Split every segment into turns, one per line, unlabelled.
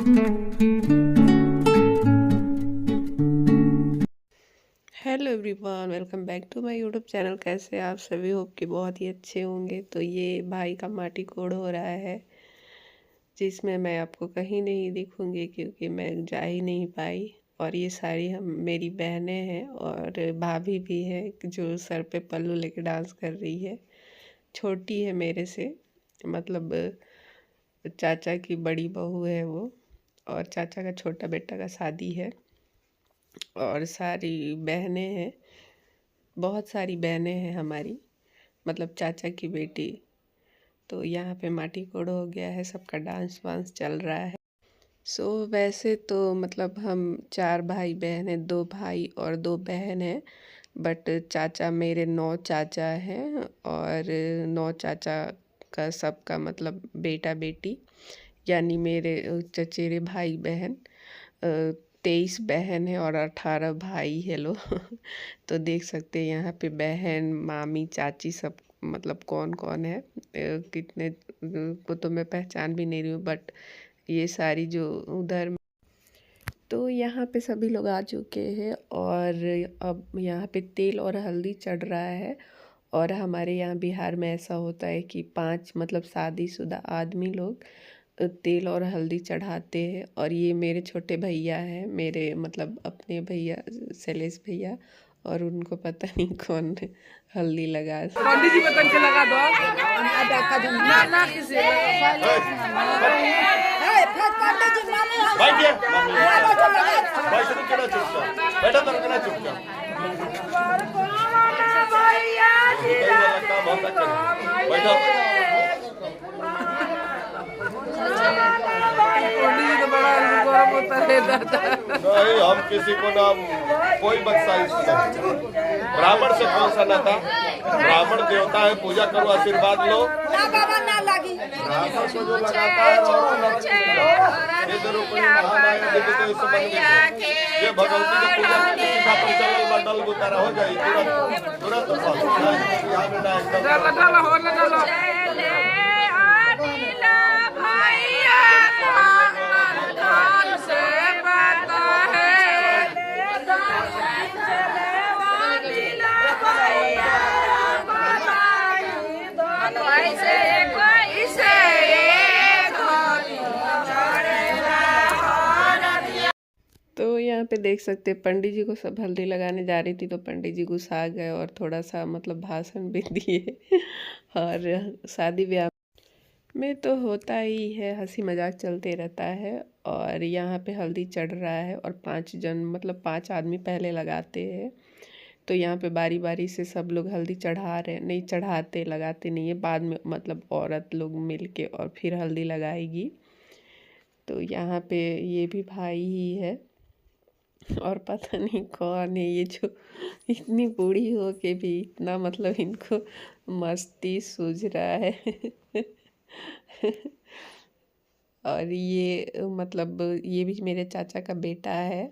Hello everyone, welcome back to my YouTube channel. कैसे आप सभी? होप कि बहुत ही अच्छे होंगे। तो ये भाई का माटी कोड़ हो रहा है, जिसमें मैं आपको कहीं नहीं दिखूंगी क्योंकि मैं जा ही नहीं पाई। और ये सारी हम मेरी बहनें हैं और भाभी भी है जो सर पे पल्लू लेके डांस कर रही है। छोटी है मेरे से, मतलब चाचा की बड़ी बहू है वो, और चाचा का छोटा बेटा का शादी है। और सारी बहनें हैं, बहुत सारी बहनें हैं हमारी, मतलब चाचा की बेटी। तो यहाँ पे माटी कोड़ हो गया है, सबका डांस वांस चल रहा है। वैसे तो मतलब हम 4 भाई बहन हैं, 2 भाई और 2 बहन हैं। बट चाचा मेरे 9 चाचा हैं, और 9 चाचा का सबका मतलब बेटा बेटी, यानी मेरे चचेरे भाई बहन 23 बहन है और 18 भाई है लो। तो देख सकते हैं यहाँ पे बहन, मामी, चाची सब मतलब कौन कौन है। कितने को तो मैं पहचान भी नहीं रही हूँ, बट ये सारी जो उधर। तो यहाँ पे सभी लोग आ चुके हैं और अब यहाँ पे तेल और हल्दी चढ़ रहा है। और हमारे यहाँ बिहार में ऐसा होता है कि 5 मतलब शादीशुदा आदमी लोग तेल और हल्दी चढ़ाते हैं। और ये मेरे छोटे भैया हैं, मेरे मतलब अपने भैया शैलेश भैया, और उनको पता नहीं कौन हल्दी लगा।
पंडित जी बतन के लगा दो ना ना किसी
बैठिए भाई से केड़ा चुपचाप बैठो, तो केड़ा चुपचाप बैठो।
पंडित जी तो बड़ा गौरव होता है दादा।
नहीं, हम किसी को ना कोई बदसाइश नहीं। ब्राह्मण से कौन सा नाता? ब्राह्मण देवता है, पूजा करो, आशीर्वाद लो। ब्राह्मण को जो लगाता है ये भगवती की पूजा सीधा पर चलल बंडल गुतारा हो जाए तुरंत तुरंत
तो यहाँ पे देख सकते हैं पंडित जी को सब हल्दी लगाने जा रही थी, तो पंडित जी गुस्सा गए और थोड़ा सा मतलब भाषण भी दिए। और शादी ब्याह में तो होता ही है, हंसी मजाक चलते रहता है। और यहाँ पे हल्दी चढ़ रहा है और 5 जन मतलब 5 आदमी पहले लगाते हैं। तो यहाँ पे बारी बारी से सब लोग हल्दी चढ़ा रहे, नहीं चढ़ाते, लगाते नहीं है, बाद में मतलब औरत लोग मिल के और फिर हल्दी लगाएगी। तो यहाँ पे ये भी भाई ही है, और पता नहीं कौन है ये जो इतनी बूढ़ी हो के भी इतना मतलब इनको मस्ती सूझ रहा है। और ये मतलब ये भी मेरे चाचा का बेटा है,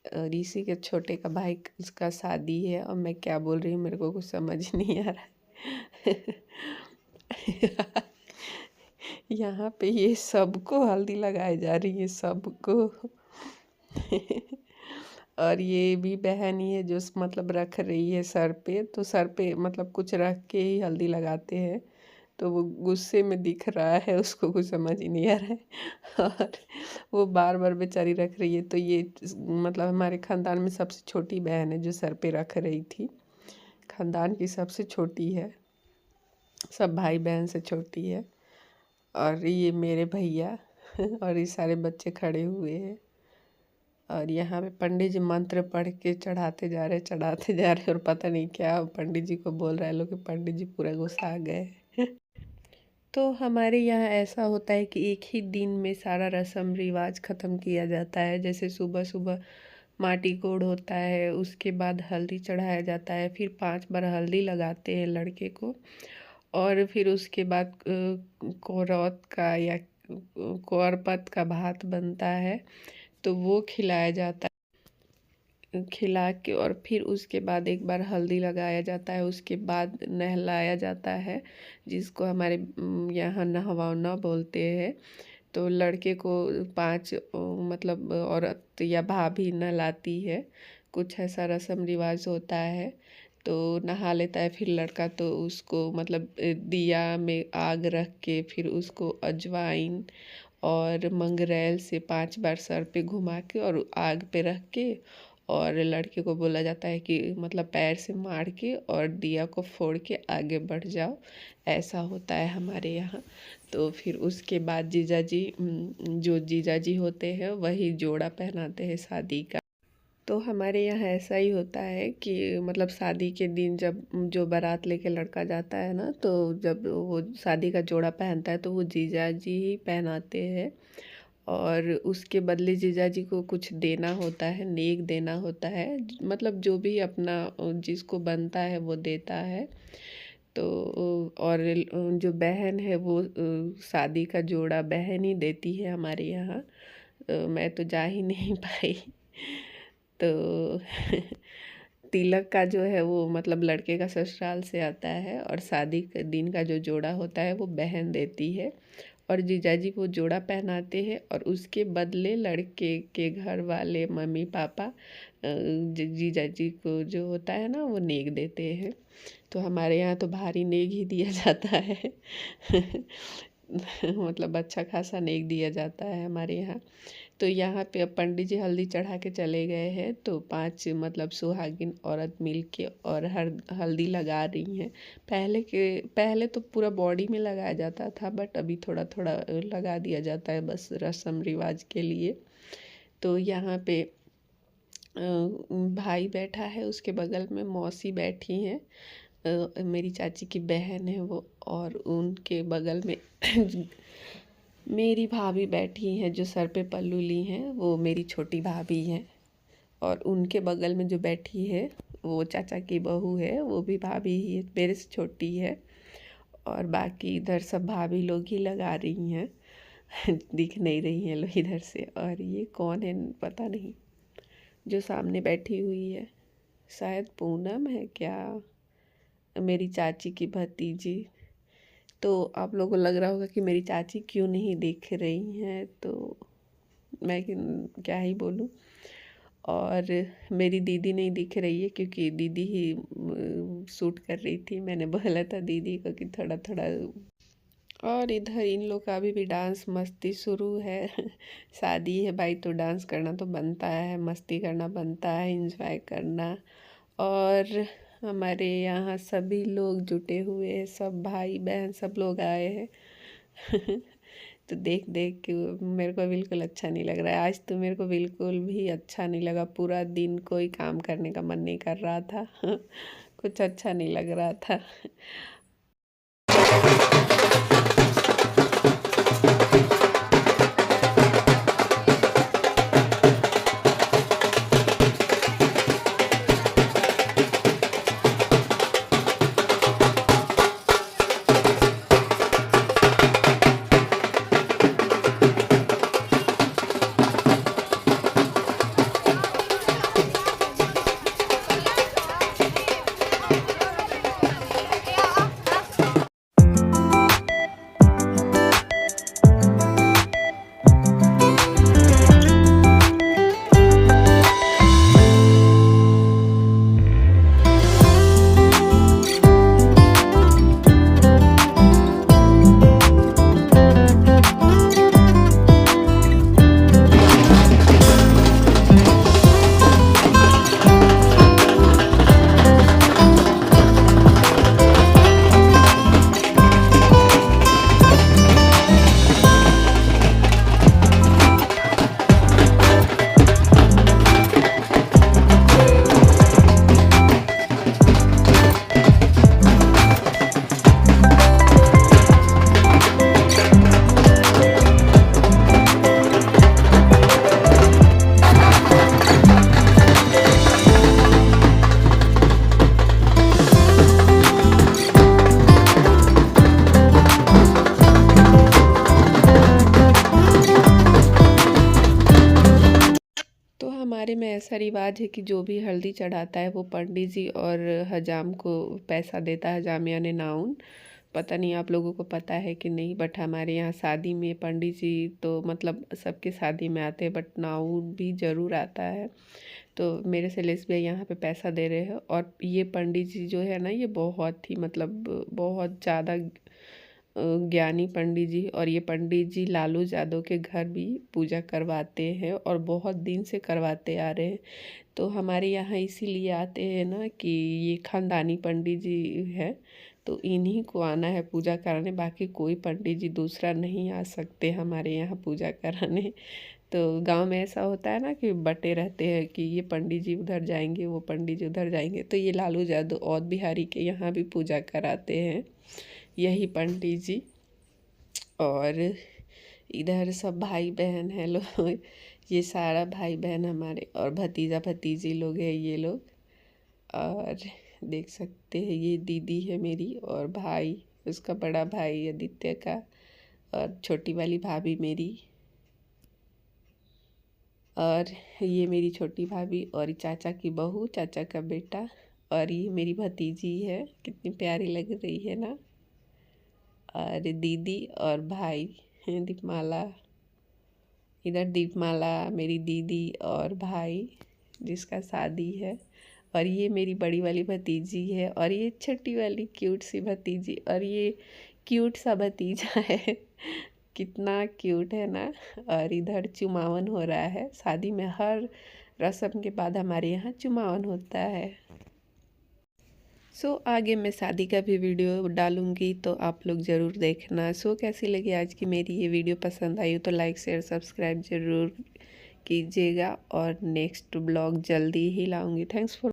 और इसी के छोटे का भाई उसका शादी है। और मैं क्या बोल रही हूँ मेरे को कुछ समझ नहीं आ रहा है। यहाँ पे ये सबको हल्दी लगाई जा रही है, सबको। और ये भी बहन ही है जो मतलब रख रही है सर पे, तो सर पे मतलब कुछ रख के ही हल्दी लगाते हैं। तो वो गुस्से में दिख रहा है, उसको कुछ समझ ही नहीं आ रहा है। और वो बार बार बेचारी रख रही है। तो ये मतलब हमारे ख़ानदान में सबसे छोटी बहन है जो सर पे रख रही थी, ख़ानदान की सबसे छोटी है, सब भाई बहन से छोटी है। और ये मेरे भैया और ये सारे बच्चे खड़े हुए हैं। और यहाँ पे पंडित जी मंत्र पढ़ के चढ़ाते जा रहे, चढ़ाते जा रहे, और पता नहीं क्या पंडित जी को बोल रहा है लोग कि पंडित जी पूरा गुस्सा गए। तो हमारे यहाँ ऐसा होता है कि एक ही दिन में सारा रस्म रिवाज ख़त्म किया जाता है। जैसे सुबह सुबह माटी कोड़ होता है, उसके बाद हल्दी चढ़ाया जाता है, फिर 5 बार हल्दी लगाते हैं लड़के को। और फिर उसके बाद कोरौत का या कुंवर का भात बनता है, तो वो खिलाया जाता है, खिला के और फिर उसके बाद एक बार हल्दी लगाया जाता है। उसके बाद नहलाया जाता है, जिसको हमारे यहाँ नहवाना बोलते हैं। तो लड़के को 5 मतलब औरत या भाभी नहलाती है, कुछ ऐसा रस्म रिवाज होता है। तो नहा लेता है फिर लड़का, तो उसको मतलब दिया में आग रख के फिर उसको अजवाइन और मंगरेल से 5 बार सर पे घुमा के और आग पे रख के, और लड़के को बोला जाता है कि मतलब पैर से मार के और दिया को फोड़ के आगे बढ़ जाओ, ऐसा होता है हमारे यहाँ। तो फिर उसके बाद जीजाजी जो जीजाजी होते हैं वही जोड़ा पहनाते हैं शादी का। तो हमारे यहाँ ऐसा ही होता है कि मतलब शादी के दिन जब जो बारात लेके लड़का जाता है ना, तो जब वो शादी का जोड़ा पहनता है तो वो जीजाजी ही पहनाते हैं, और उसके बदले जीजाजी को कुछ देना होता है, नेक देना होता है, मतलब जो भी अपना जिसको बनता है वो देता है। तो और जो बहन है वो शादी का जोड़ा बहन ही देती है हमारे यहाँ। मैं तो जा ही नहीं पाई। तो तिलक का जो है वो मतलब लड़के का ससुराल से आता है, और शादी के दिन का जो जोड़ा होता है वो बहन देती है, और जीजाजी वो जोड़ा पहनाते हैं, और उसके बदले लड़के के घर वाले मम्मी पापा जीजाजी को जो होता है ना वो नेक देते हैं। तो हमारे यहाँ तो भारी नेक ही दिया जाता है। मतलब अच्छा खासा नेक दिया जाता है हमारे यहाँ। तो यहाँ पे अब पंडित जी हल्दी चढ़ा के चले गए हैं, तो 5 मतलब सुहागिन औरत मिल के और हल्दी लगा रही हैं। पहले तो पूरा बॉडी में लगाया जाता था, बट अभी थोड़ा थोड़ा लगा दिया जाता है बस रस्म रिवाज के लिए। तो यहाँ पे भाई बैठा है, उसके बगल में मौसी बैठी हैं, मेरी चाची की बहन है वो, और उनके बगल में मेरी भाभी बैठी हैं जो सर पे पल्लू ली हैं, वो मेरी छोटी भाभी हैं। और उनके बगल में जो बैठी है वो चाचा की बहू है, वो भी भाभी ही है, मेरे से छोटी है। और बाकी इधर सब भाभी लोग ही लगा रही हैं। दिख नहीं रही हैं लोग इधर से। और ये कौन है पता नहीं, जो सामने बैठी हुई है शायद पूनम है क्या, मेरी चाची की भतीजी। तो आप लोगों को लग रहा होगा कि मेरी चाची क्यों नहीं दिख रही हैं, तो मैं क्या ही बोलूँ। और मेरी दीदी नहीं दिख रही है क्योंकि दीदी ही शूट कर रही थी, मैंने बोला था दीदी को कि थोड़ा थोड़ा। और इधर इन लोग का अभी भी डांस मस्ती शुरू है। शादी है भाई तो डांस करना तो बनता है, मस्ती करना बनता है, एंजॉय करना। और हमारे यहाँ सभी लोग जुटे हुए हैं, सब भाई बहन सब लोग आए हैं। तो देख देख के मेरे को बिल्कुल अच्छा नहीं लग रहा है। आज तो मेरे को बिल्कुल भी अच्छा नहीं लगा, पूरा दिन कोई काम करने का मन नहीं कर रहा था। कुछ अच्छा नहीं लग रहा था। हमारे में ऐसा रिवाज है कि जो भी हल्दी चढ़ाता है वो पंडित जी और हजाम को पैसा देता है, हजाम यानी नाउन। पता नहीं आप लोगों को पता है कि नहीं, बट हमारे यहाँ शादी में पंडित जी तो मतलब सबके शादी में आते हैं, बट नाऊ भी ज़रूर आता है। तो मेरे सेलेस भैया यहाँ पे पैसा दे रहे हैं, और ये पंडित जी जो है ना, ये बहुत ही मतलब बहुत ज़्यादा ज्ञानी पंडित जी, और ये पंडित जी लालू यादव के घर भी पूजा करवाते हैं और बहुत दिन से करवाते आ रहे हैं। तो हमारे यहाँ इसीलिए आते हैं ना कि ये खानदानी पंडित जी है, तो इन्हीं को आना है पूजा कराने, बाकी कोई पंडित जी दूसरा नहीं आ सकते हमारे यहाँ पूजा कराने। तो गांव में ऐसा होता है ना कि बटे रहते हैं कि ये पंडित जी उधर जाएंगे, वो पंडित जी उधर जाएंगे, तो ये लालू यादव और बिहारी के यहाँ भी पूजा कराते हैं यही पंडित जी। और इधर सब भाई बहन है लोग, ये सारा भाई बहन हमारे, और भतीजा भतीजी लोग हैं ये लोग। और देख सकते हैं ये दीदी है मेरी, और भाई उसका बड़ा भाई आदित्य का, और छोटी वाली भाभी मेरी, और ये मेरी छोटी भाभी, और चाचा की बहू, चाचा का बेटा, और ये मेरी भतीजी है, कितनी प्यारी लग रही है ना। और दीदी और भाई हैं दीपमाला, इधर दीपमाला मेरी दीदी और भाई जिसका शादी है, और ये मेरी बड़ी वाली भतीजी है, और ये छोटी वाली क्यूट सी भतीजी, और ये क्यूट सा भतीजा है कितना क्यूट है ना। और इधर चुमावन हो रहा है, शादी में हर रस्म के बाद हमारे यहाँ चुमावन होता है। आगे मैं शादी का भी वीडियो डालूंगी, तो आप लोग ज़रूर देखना। कैसी लगी आज की मेरी ये वीडियो, पसंद आई हो तो लाइक शेयर सब्सक्राइब ज़रूर कीजिएगा, और नेक्स्ट ब्लॉग जल्दी ही लाऊंगी। Thanks for